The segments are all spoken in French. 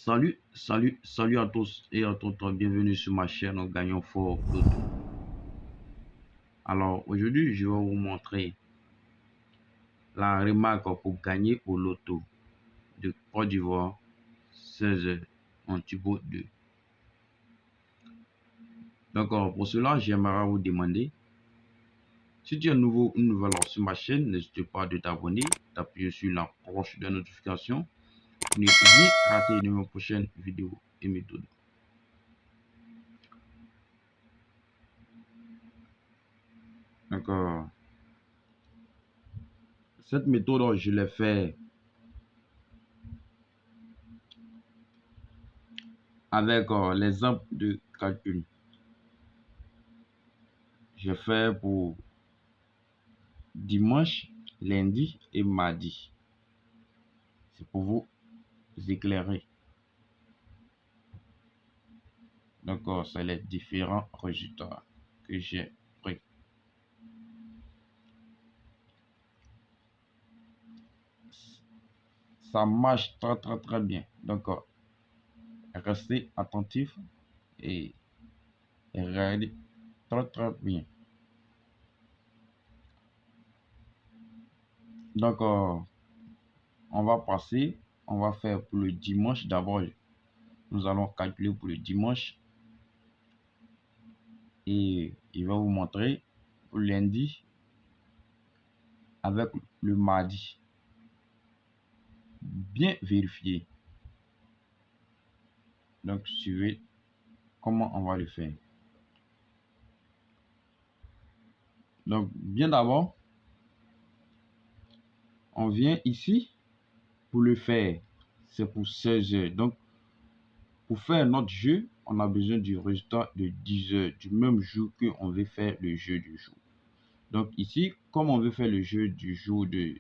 Salut à tous et à toutes, bienvenue sur ma chaîne Gagnons Fort Loto. Alors aujourd'hui, je vais vous montrer la remarque pour gagner au loto de Côte d'Ivoire 16 en Tubo 2. D'accord, pour cela, j'aimerais vous demander, si tu es nouveau ou nouvelle sur ma chaîne, n'hésite pas de t'abonner, d'appuyer sur la cloche de notification pour ne rien rater de mes prochaines vidéos et méthodes. D'accord. Cette méthode, je l'ai fait avec l'exemple de calcul. J'ai fait pour dimanche, lundi et mardi. C'est pour vous éclairer. D'accord, c'est les différents résultats que j'ai pris. Ça marche très bien. Donc, restez attentif et regardez très bien. Donc, on va passer, on va faire pour le dimanche. D'abord, nous allons calculer pour le dimanche. Et il va vous montrer pour le lundi avec le mardi. Bien vérifier. Donc, suivez comment on va le faire. Donc, bien d'abord, on vient ici pour le faire. C'est pour 16 heures. Donc, pour faire notre jeu, on a besoin du résultat de 10 heures, du même jour qu'on veut faire le jeu du jour. Donc, ici, comme on veut faire le jeu du jour de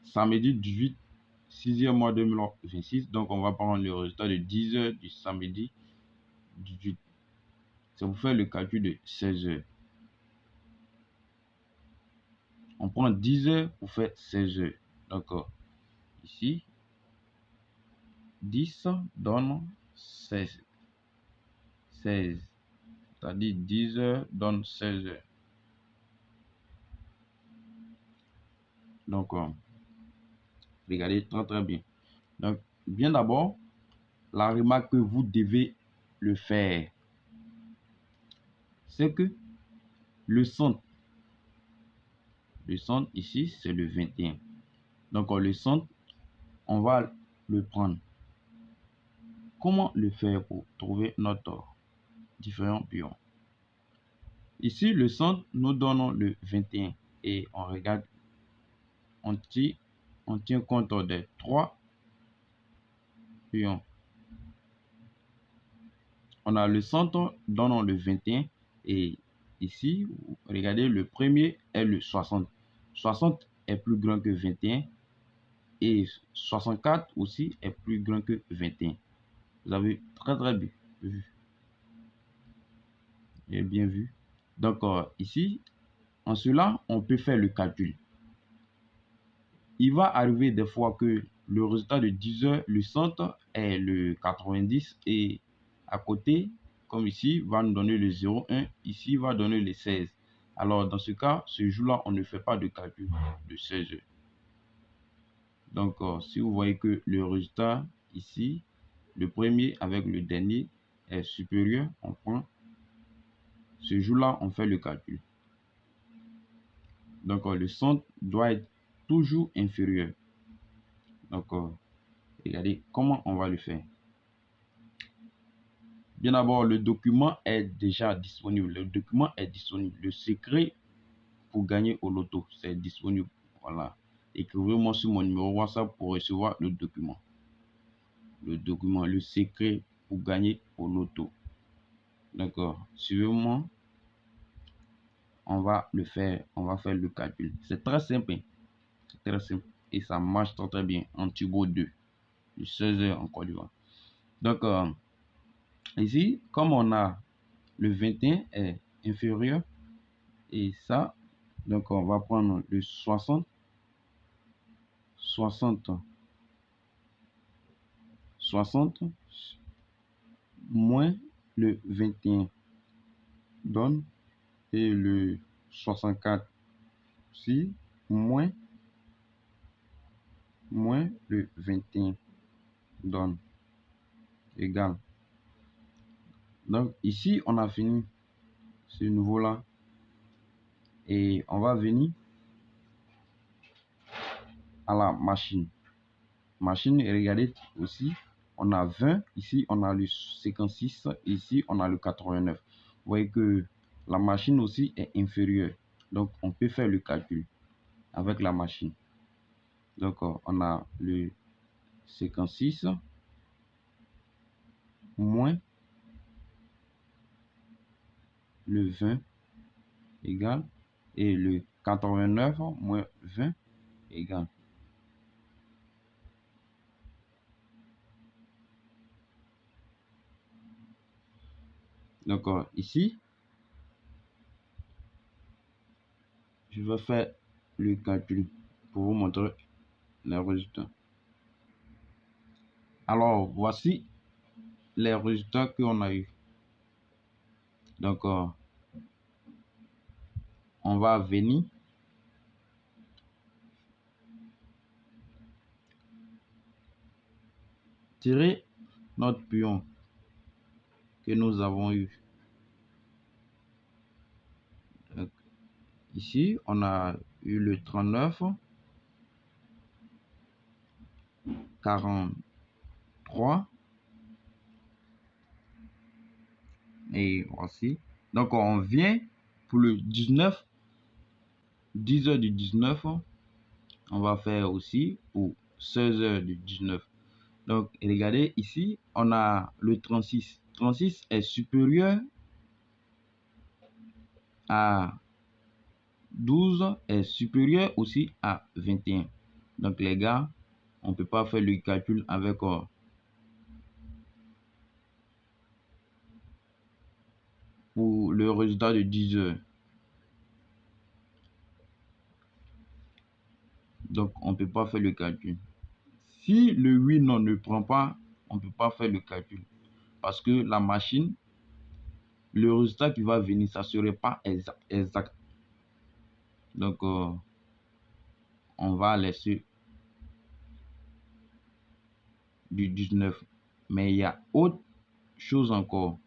samedi 18, 6e mois 2026, donc on va prendre le résultat de 10 heures du samedi 18. C'est pour faire le calcul de 16 heures. On prend 10 heures pour faire 16 heures. D'accord. Ici, 10 donne 16. C'est-à-dire 10 heures donne 16 heures. Donc, regardez très bien. Donc, bien d'abord, la remarque que vous devez le faire, c'est que le centre ici, c'est le 21. Donc, le centre, on va le prendre. Comment le faire pour trouver notre différents pions? Ici, le centre, nous donnons le 21 et on regarde, on tient compte des 3 pions. On a le centre, donnons le 21 et ici, regardez, le premier est le 60. 60 est plus grand que 21 et 64 aussi est plus grand que 21. Vous avez très bien vu. J'ai bien vu. Donc, ici, en cela, on peut faire le calcul. Il va arriver des fois que le résultat de 10 heures, le centre est le 90 et à côté, comme ici, va nous donner le 0,1, ici va donner le 16. Alors, dans ce cas, ce jour-là, on ne fait pas de calcul de 16 heures. Donc, si vous voyez que le résultat ici, le premier avec le dernier est supérieur, on prend. Ce jour-là, on fait le calcul. Donc, le centre doit être toujours inférieur. Donc, regardez comment on va le faire. Bien d'abord, le document est déjà disponible. Le document est disponible. Le secret pour gagner au loto, c'est disponible. Voilà. Écrivez-moi sur mon numéro WhatsApp pour recevoir le document. Le document, le secret pour gagner au loto. D'accord. Suivez-moi. On va le faire. On va faire le calcul. C'est très simple. C'est très simple. Et ça marche très bien en Turbo 2. Du 16 heures en Côte d'Ivoire. Donc, ici, comme on a le 21 est inférieur et ça, donc on va prendre le 60 60 moins le 21 donne, et le 64 aussi moins le 21 donne égal. Donc ici on a fini ce niveau là, et on va venir à la machine. Et regardez aussi, on a 20, ici on a le 56, ici on a le 89. Vous voyez que la machine aussi est inférieure, donc on peut faire le calcul avec la machine. Donc on a le 56 moins le 20 égal, et le 89 moins 20 égal. Donc ici, je vais faire le calcul pour vous montrer les résultats. Alors voici les résultats qu'on a eu. Donc on va venir tirer notre pion que nous avons eu. Donc, ici on a eu le 39, 43, et voici. Donc on vient pour le 19, 10 heures du 19, on va faire aussi pour 16 heures du 19. Donc regardez ici, on a le 36. 36 est supérieur à 12, est supérieur aussi à 21. Donc les gars, on ne peut pas faire le calcul avec pour le résultat de 10 heures. Donc on ne peut pas faire le calcul. Si le oui non ne prend pas, on ne peut pas faire le calcul. Parce que la machine, le résultat qui va venir, ça ne serait pas exact. Donc on va laisser du 19. Mais il y a autre chose encore.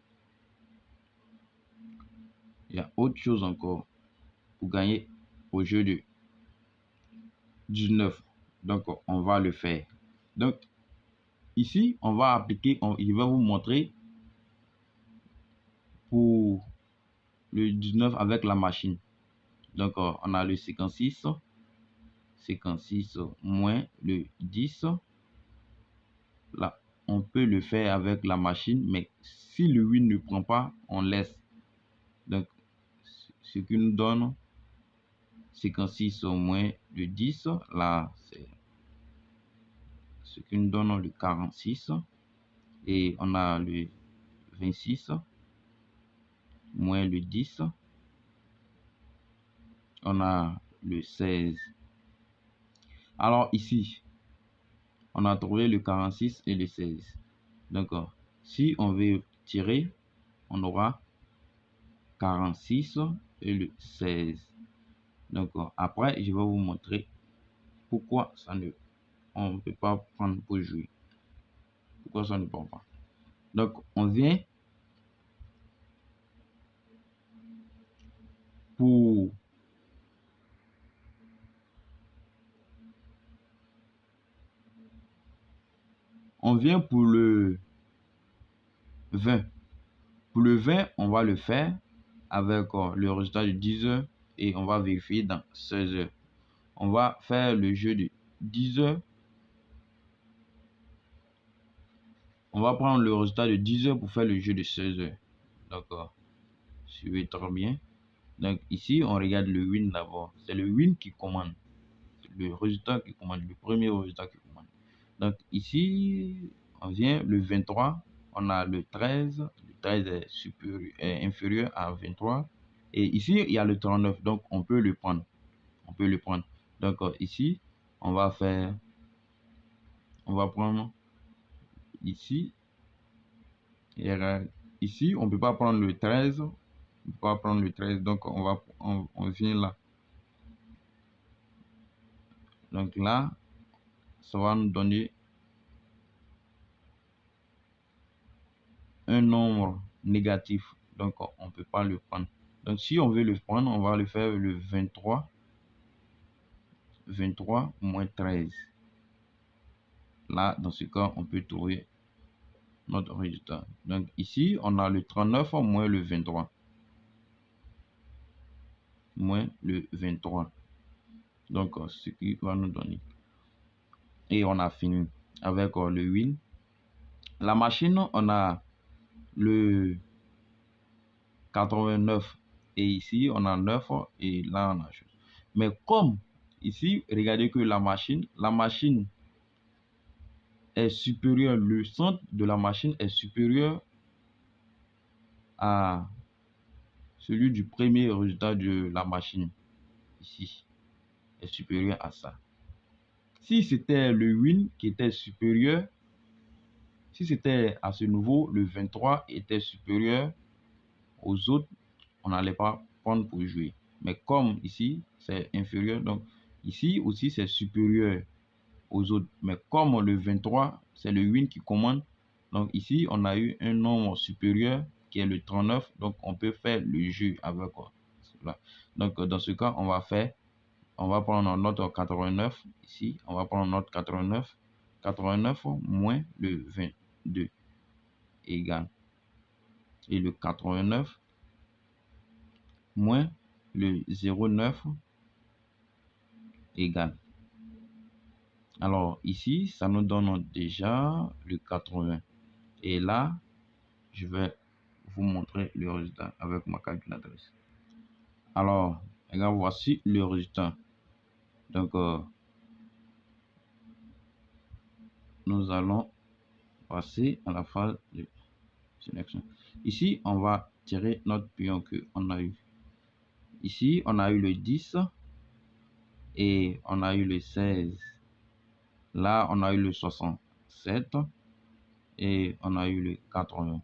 Il y a autre chose encore pour gagner au jeu de 19. Donc on va le faire. Donc ici on va appliquer, il va vous montrer pour le 19 avec la machine. Donc on a le 56 moins le 10. Là on peut le faire avec la machine, mais si le 8 ne prend pas, on laisse. Donc ce qui nous donne 56 moins le 10, là c'est ce qui nous donne le 46, et on a le 26 moins le 10, on a le 16. Alors ici on a trouvé le 46 et le 16. Donc si on veut tirer, on aura 46 et le 16. Donc après je vais vous montrer pourquoi on ne peut pas prendre pour jouer. Pourquoi ça ne prend pas. Donc on vient pour le 20. Pour le 20, on va le faire avec le résultat de 10 heures, et on va vérifier dans 16 heures. On va faire le jeu de 10 heures. On va prendre le résultat de 10 heures pour faire le jeu de 16 heures. D'accord. Suivez très bien. Donc ici, on regarde le win d'abord. C'est le win qui commande. Le résultat qui commande. Le premier résultat qui commande. Donc ici, on vient le 23. On a le 13. Le 13 est inférieur à 23. Et ici, il y a le 39. Donc on peut le prendre. Donc ici, on va prendre ici, ici, on ne peut pas prendre le 13. On ne peut pas prendre le 13, donc on vient là. Donc là, ça va nous donner un nombre négatif. Donc, on ne peut pas le prendre. Donc, si on veut le prendre, on va le faire le 23 moins 13. Là, dans ce cas, on peut trouver notre résultat. Donc, ici, on a le 39 moins le 23. Moins le 23. Donc, ce qui va nous donner. Et on a fini avec le win. La machine, on a le 89 et ici on a 9 et là on a chose. Mais comme ici, regardez que la machine est supérieure, le centre de la machine est supérieur à celui du premier résultat de la machine. Ici est supérieur à ça. Si c'était le win qui était supérieur, si c'était à ce niveau, le 23 était supérieur aux autres, on n'allait pas prendre pour jouer. Mais comme ici, c'est inférieur, donc ici aussi, c'est supérieur aux autres. Mais comme le 23, c'est le win qui commande, donc ici, on a eu un nombre supérieur qui est le 39, donc on peut faire le jeu avec cela. Donc, dans ce cas, on va prendre notre 89, ici, on va prendre notre 89 moins le 22 égale, et le 89 moins le 0,9 égale. Alors ici, ça nous donne déjà le 80. Et là, je vais vous montrer le résultat avec ma calculatrice. Alors, regarde, voici le résultat. Donc, nous allons passer à la phase de sélection. Ici, on va tirer notre pion qu'on a eu. Ici, on a eu le 10 et on a eu le 16. Là, on a eu le 67 et on a eu le 80.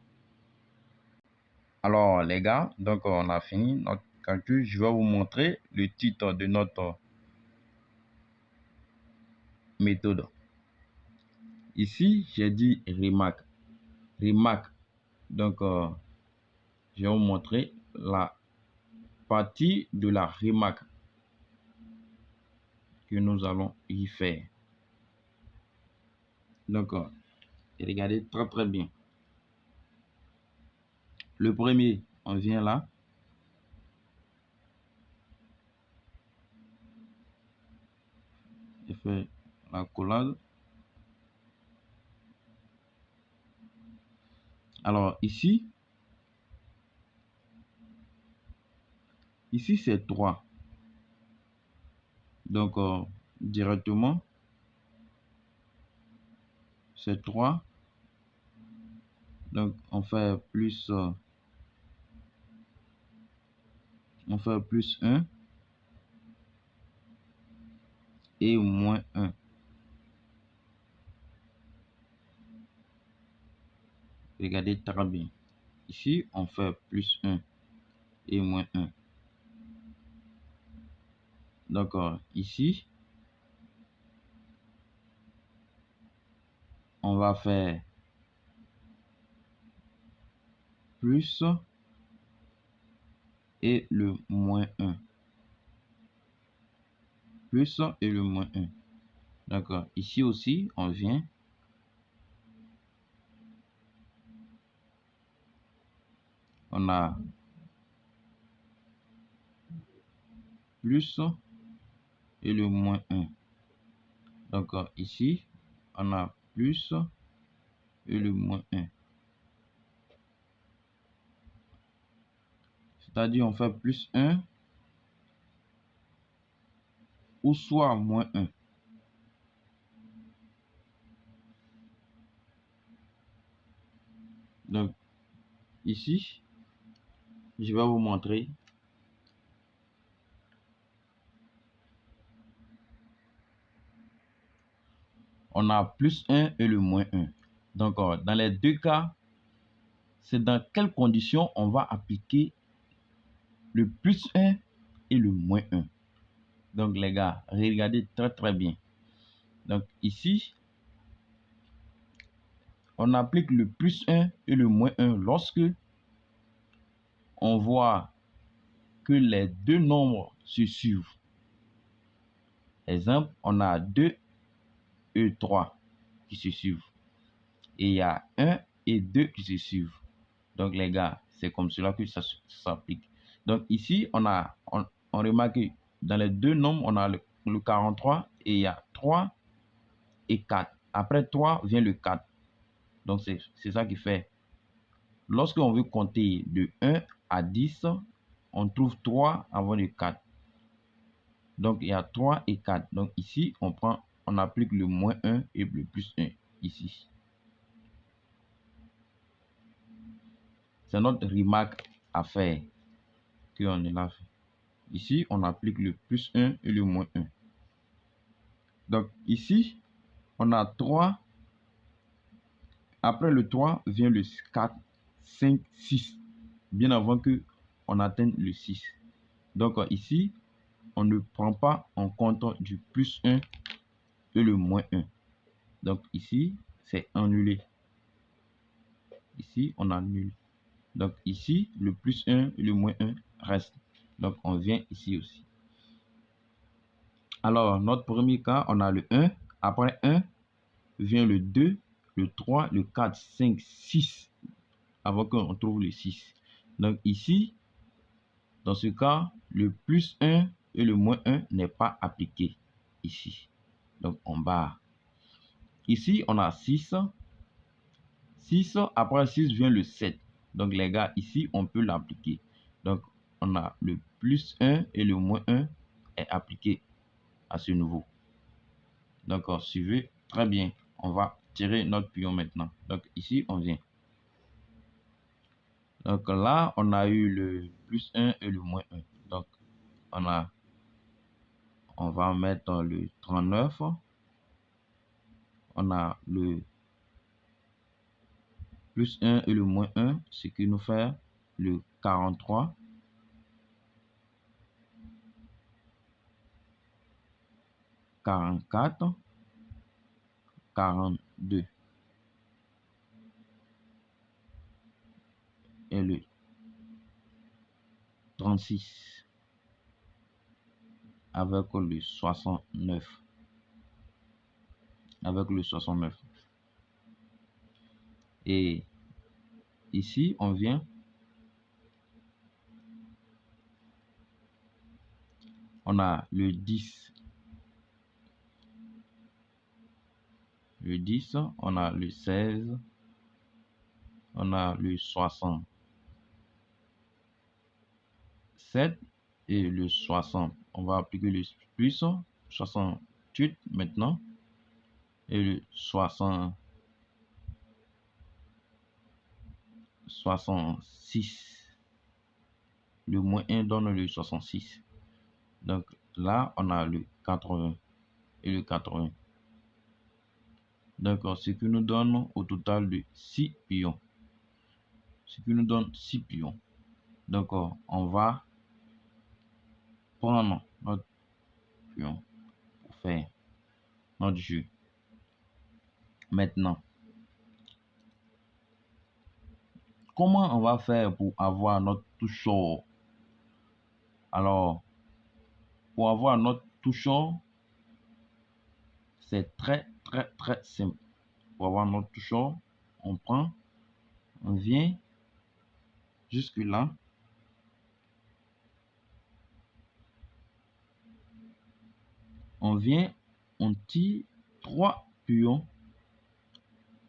Alors, les gars, donc on a fini notre calcul. Je vais vous montrer le titre de notre méthode. Ici, j'ai dit remarque. Remarque. Donc, je vais vous montrer la partie de la remarque que nous allons y faire. Donc, regardez très très bien. Le premier, on vient là. Je fais la collage. Alors, ici c'est 3. Donc, directement, c'est 3. Donc, on fait plus 1 et moins 1. Regardez très bien. Ici, on fait plus 1 et moins 1. D'accord. Ici, on va faire plus et le moins 1. Plus et le moins 1. D'accord. Ici aussi, on vient. On a plus et le moins 1. Donc, ici, on a plus et le moins 1. C'est-à-dire, on fait plus 1 ou soit moins 1. Donc, ici, je vais vous montrer. On a plus 1 et le moins 1. Donc, dans les deux cas, c'est dans quelles conditions on va appliquer le plus 1 et le moins 1. Donc, les gars, regardez très bien. Donc, ici, on applique le plus 1 et le moins 1 lorsque on voit que les deux nombres se suivent. Exemple, on a 2 et 3 qui se suivent. Et il y a 1 et 2 qui se suivent. Donc, les gars, c'est comme cela que ça s'applique. Donc, ici, on remarque que dans les deux nombres, on a le 43 et il y a 3 et 4. Après 3 vient le 4. Donc, c'est ça qui fait. Lorsqu'on veut compter de 1 à 10, on trouve 3 avant le 4. Donc, il y a 3 et 4. Donc, ici, on applique le moins 1 et le plus 1. Ici. C'est notre remarque à faire qu'on est là. Ici, on applique le plus 1 et le moins 1. Donc, ici, on a 3. Après le 3 vient le 4, 5, 6. Bien avant qu'on atteigne le 6. Donc, ici, on ne prend pas en compte du plus 1 et le moins 1. Donc, ici, c'est annulé. Ici, on annule. Donc, ici, le plus 1 et le moins 1 restent. Donc, on vient ici aussi. Alors, notre premier cas, on a le 1. Après 1, vient le 2, le 3, le 4, 5, 6. Avant qu'on trouve le 6. Donc, ici, dans ce cas, le plus 1 et le moins 1 n'est pas appliqué. Ici. Donc, on barre. Ici, on a 6. 6, après 6 vient le 7. Donc, les gars, ici, on peut l'appliquer. Donc, on a le plus 1 et le moins 1 est appliqué à ce niveau. Donc, suivez très bien. On va tirer notre pion maintenant. Donc, ici, on vient. Donc, là, on a eu le plus 1 et le moins 1. Donc, on va mettre le 39. On a le plus 1 et le moins 1, ce qui nous fait le 43. 44, 42 et le 36 avec le 69. Avec le 69. Et ici, on vient. On a le 10. Le 10, on a le 16. On a le 67 et le 60. On va appliquer le plus 68 maintenant. Et le 66. Le moins 1 donne le 66. Donc là, on a le 80 et le 80. Donc, ce qui nous donne au total de 6 pions. Ce qui nous donne 6 pions. Donc, on va prendre notre pion pour faire notre jeu. Maintenant, comment on va faire pour avoir notre toucheur? Alors, pour avoir notre toucheur, c'est très simple. Pour avoir notre toucheur, on vient jusque là. On vient, on tire 3 pions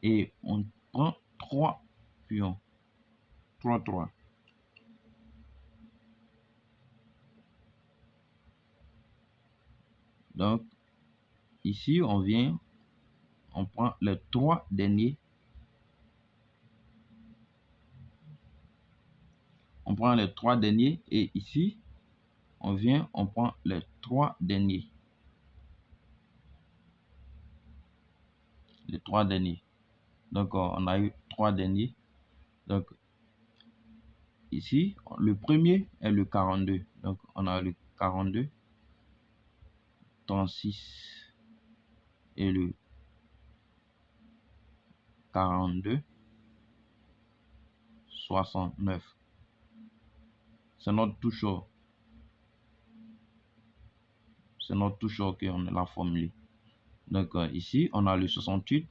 et on prend 3 pions. 3. Donc, ici, on vient, on prend les 3 derniers. On prend les 3 derniers et ici, on vient, on prend les 3 derniers. Les 3 derniers. Donc, on a eu 3 derniers. Donc, ici, le premier est le 42. Donc, on a le 42, 36 et le 42, 69. C'est notre touche. C'est notre touche qu'on l'a formulé. Donc, ici, on a le 68,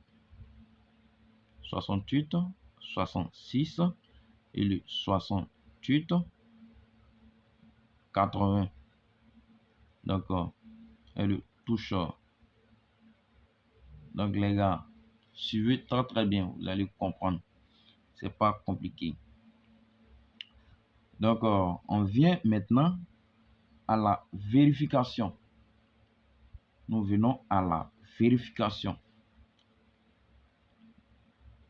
68, 66 et le 68, 80. Donc, et le touche. Donc, les gars, suivez très bien, vous allez comprendre. C'est pas compliqué. Donc, on vient maintenant à la vérification. Nous venons à la vérification.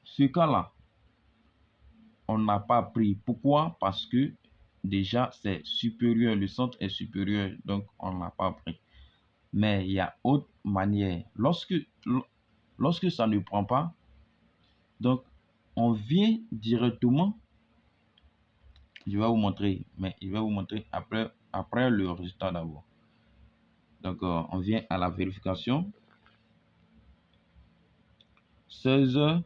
Ce cas-là, on n'a pas pris. Pourquoi? Parce que déjà, c'est supérieur. Le centre est supérieur, donc on n'a pas pris. Mais il y a autre manière. Lorsque ça ne prend pas, donc on vient directement. Je vais vous montrer, mais je vais vous montrer après le résultat d'abord. Donc, on vient à la vérification. 16h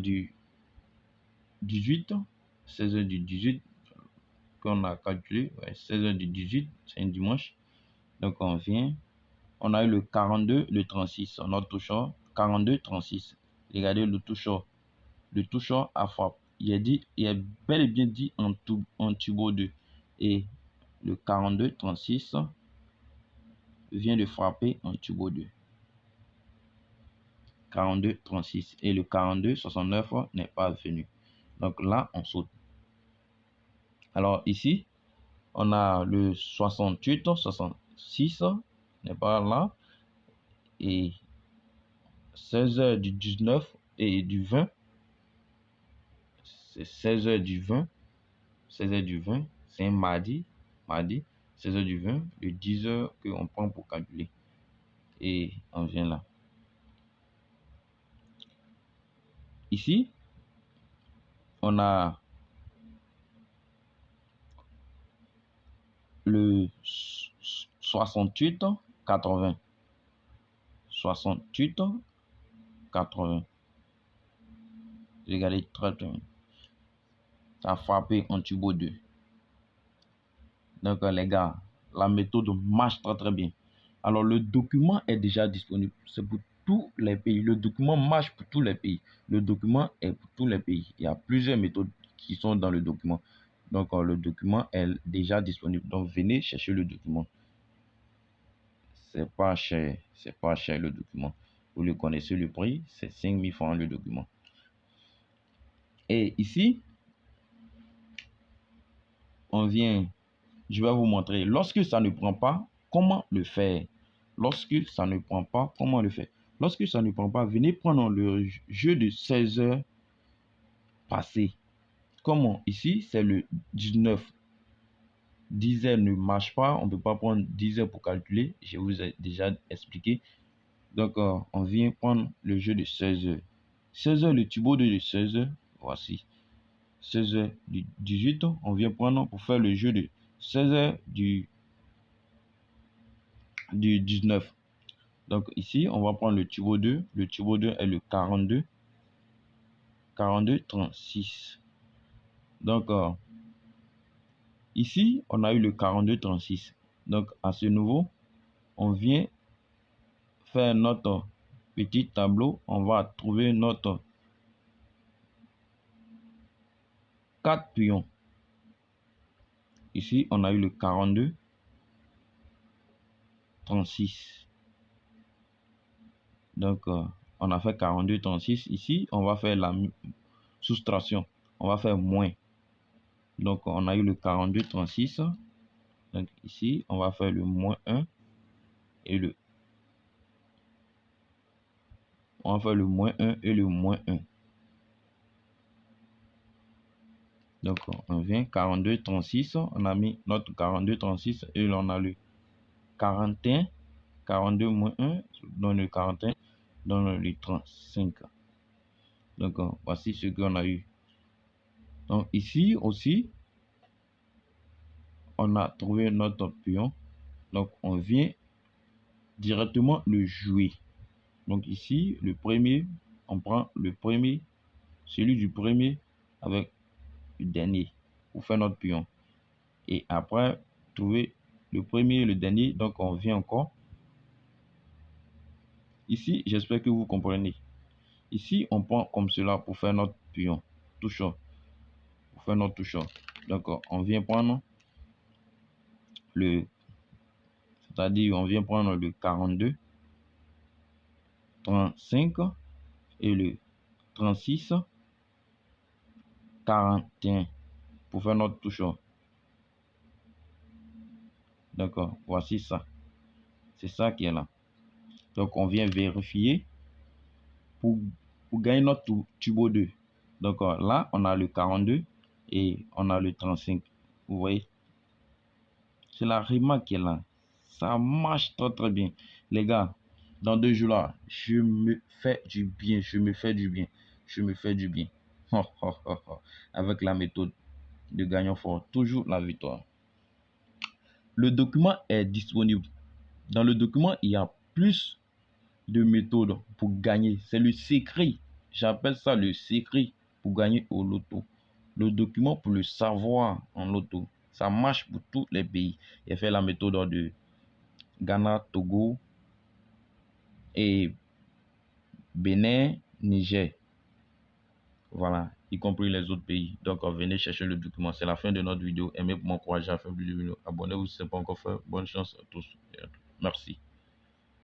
du 18, 16h du 18 qu'on a calculé, 16h du 18, c'est un dimanche. Donc, on vient, on a eu le 42, le 36, on a touchant 42, 36. Regardez le touchant à frappe. Il est bel et bien dit en tubo 2. Et le 42, 36 vient de frapper en tubo 2. 42, 36 et le 42, 69 n'est pas venu. Donc là, on saute. Alors ici, on a le 68, 66 n'est pas là. Et 16h du 19 et du 20. C'est 16h du 20. 16h du 20, c'est un mardi. 16h du 20, le 10h qu'on prend pour calculer. Et on vient là. Ici, on a le 68, 80. 68, 80. Regardez très bien. Ça a frappé en tubo 2. Donc les gars, la méthode marche très bien. Alors le document est déjà disponible. C'est pour tous les pays. Le document marche pour tous les pays. Le document est pour tous les pays. Il y a plusieurs méthodes qui sont dans le document. Donc le document est déjà disponible. Donc venez chercher le document. C'est pas cher. C'est pas cher le document. Vous le connaissez le prix. C'est 5000 francs le document. Et ici, on vient, je vais vous montrer. Lorsque ça ne prend pas, comment le faire? Lorsque ça ne prend pas, comment le faire? Lorsque ça ne prend pas, venez prendre le jeu de 16 heures passé. Comment? Ici, c'est le 19. 10 heures ne marche pas. On ne peut pas prendre 10 heures pour calculer. Je vous ai déjà expliqué. Donc, on vient prendre le jeu de 16 heures. 16 heures, le tubo de 16 heures. Voici. 16 heures du 18. On vient prendre pour faire le jeu de 16 heures du 19. Donc, ici, on va prendre le tubo 2. Le tubo 2 est le 42. 42, 36. Donc, ici, on a eu le 42, 36. Donc, à ce niveau, on vient faire notre petit tableau. On va trouver notre 4 pions. Ici, on a eu le 42, 36. Donc, on a fait 42, 36. Ici, on va faire la soustraction. On va faire moins. Donc, on a eu le 42, 36. Donc, ici, on va faire le moins 1 et le... On va faire le moins 1 et le moins 1. Donc, on vient 42, 36. On a mis notre 42, 36 et on a le 41. 42 moins 1 donne le 41. dans le 35. Donc, voici ce qu'on a eu. Donc, ici aussi, on a trouvé notre pion. Donc, on vient directement le jouer. Donc, ici, le premier, on prend le premier, celui du premier avec le dernier pour faire notre pion. Et après, trouver le premier et le dernier. Donc, on vient encore. Ici, j'espère que vous comprenez. Ici, on prend comme cela pour faire notre pion. Touchant. Pour faire notre touchant. Donc, on vient prendre c'est-à-dire on vient prendre le 42, 35 et le 36, 41 pour faire notre touchant. D'accord, voici ça. C'est ça qui est là. Donc, on vient vérifier pour gagner notre tubo 2. Donc, là, on a le 42 et on a le 35. Vous voyez? C'est la remarque qui est là. Ça marche très très bien. Les gars, dans 2 jours là, je me fais du bien. Je me fais du bien. Je me fais du bien. Avec la méthode de gagnant fort. Toujours la victoire. Le document est disponible. Dans le document, il y a plus de méthodes pour gagner. C'est le secret. J'appelle ça le secret pour gagner au loto. Le document pour le savoir en loto. Ça marche pour tous les pays. Il fait la méthode de Ghana, Togo et Bénin, Niger. Voilà, y compris les autres pays. Donc, venez chercher le document. C'est la fin de notre vidéo. Aimez pour m'encourager à faire plus de vidéos. Abonnez-vous si ce n'est pas encore fait. Bonne chance à tous. Merci.